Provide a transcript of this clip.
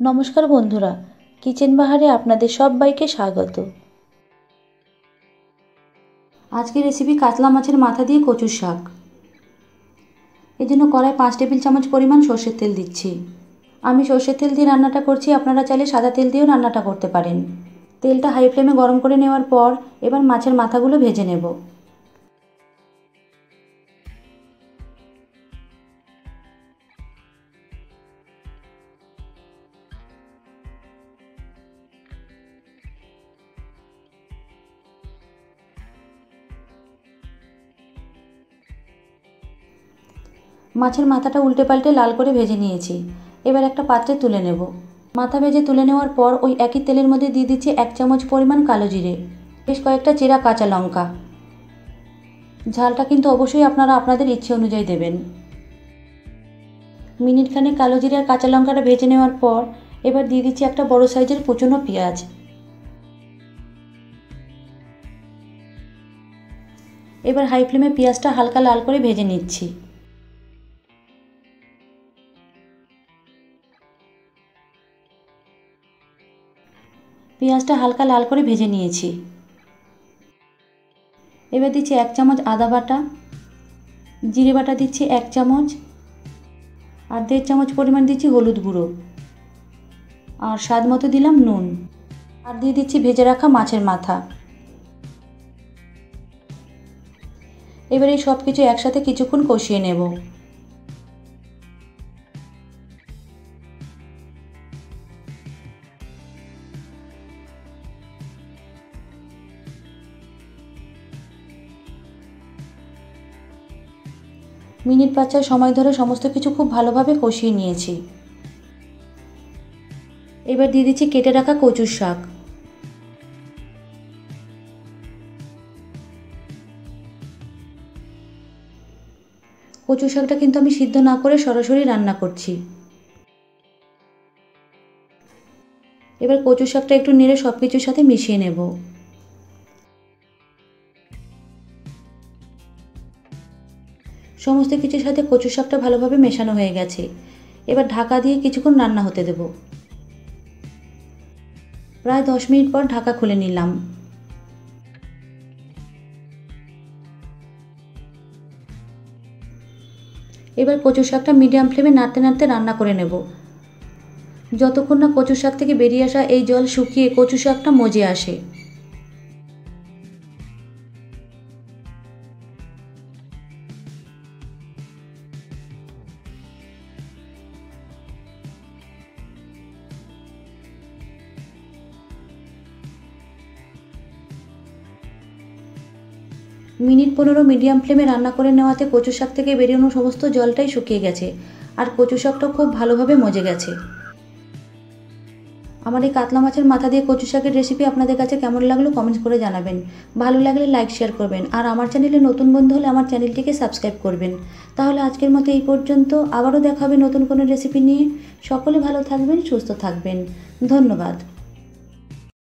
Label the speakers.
Speaker 1: নমস্কার বন্ধুরা, কিচেন বাহারে আপনাদের সবাইকে স্বাগত। আজকের রেসিপি কাতলা মাছের মাথা দিয়ে কচুর শাক। এর জন্য কড়াই 5 টেবিল চামচ পরিমাণ সর্ষের তেল দিচ্ছি। আমি সর্ষের তেল দিয়ে রান্নাটা করছি, আপনারা চাইলে সাদা তেল দিয়েও রান্নাটা করতে পারেন। তেলটা হাই ফ্লেমে গরম করে নেওয়ার পর এবার মাছের মাথাগুলো ভেজে নেব। মাছের মাথাটা উল্টে পাল্টে লাল করে ভেজে নিয়েছি। এবার একটা পাত্রে তুলে নেব। মাথা ভেজে তুলে নেওয়ার পর ওই একই তেলের মধ্যে দিয়ে দিচ্ছি 1 চামচ পরিমাণ কালো জিরে, বেশ কয়েকটা চেরা কাঁচা লঙ্কা। ঝালটা কিন্তু অবশ্যই আপনারা আপনাদের ইচ্ছে অনুযায়ী দেবেন। মিনিটখানেক কালো জিরে আর কাঁচা লঙ্কাটা ভেজে নেওয়ার পর এবার দিয়ে দিচ্ছি একটা বড় সাইজের কুচনো পেঁয়াজ। এবার হাই ফ্লেমে পেঁয়াজটা হালকা লাল করে ভেজে নিচ্ছি। পেঁয়াজটা হালকা লাল করে ভেজে নিয়েছি। এবার দিচ্ছি 1 চামচ আদা বাটা, জিরে বাটা দিচ্ছি 1 চামচ, আর 1.5 চামচ পরিমাণ দিচ্ছি হলুদ গুঁড়ো, আর স্বাদ মতো দিলাম নুন, আর দিয়ে দিচ্ছি ভেজে রাখা মাছের মাথা। এবার এই সব কিছু একসাথে কিছুক্ষণ কষিয়ে নেব। মিনিট 5 সময় ধরে সমস্ত কিছু খুব ভালোভাবে কষিয়ে নিয়েছি। এবার দিয়ে দিচ্ছি কেটে রাখা কচুর শাক। কচু শাকটা কিন্তু আমি সিদ্ধ না করে সরাসরি রান্না করছি। এবার কচু শাকটা একটু নেড়ে সব কিছুর সাথে মিশিয়ে নেব। সমস্ত কিছুর সাথে কচু শাকটা ভালোভাবে মেশানো হয়ে গেছে। এবার ঢাকা দিয়ে কিছুক্ষণ রান্না হতে দেব। প্রায় 10 মিনিট পর ঢাকা খুলে নিলাম। এবার কচু শাকটা মিডিয়াম ফ্লেমে নাড়তে নাড়তে রান্না করে নেব, যতক্ষণ না কচু শাক থেকে বেরিয়ে আসা এই জল শুকিয়ে কচু শাকটা মজে আসে। মিনিট 15 মিডিয়াম ফ্লেমে রান্না করে নেওয়াতে কচু শাক থেকে বেরিয়ে সমস্ত জলটাই শুকিয়ে গেছে, আর কচু শাকটাও খুব ভালোভাবে মজে গেছে। আমার এই কাতলা মাছের মাথা দিয়ে কচু শাকের রেসিপি আপনাদের কাছে কেমন লাগলো কমেন্টস করে জানাবেন। ভালো লাগলে লাইক শেয়ার করবেন, আর আমার চ্যানেলে নতুন বন্ধু হলে আমার চ্যানেলটিকে সাবস্ক্রাইব করবেন। তাহলে আজকের মতো এই পর্যন্ত, আবারও দেখা হবে নতুন কোনো রেসিপি নিয়ে। সকলে ভালো থাকবেন, সুস্থ থাকবেন। ধন্যবাদ।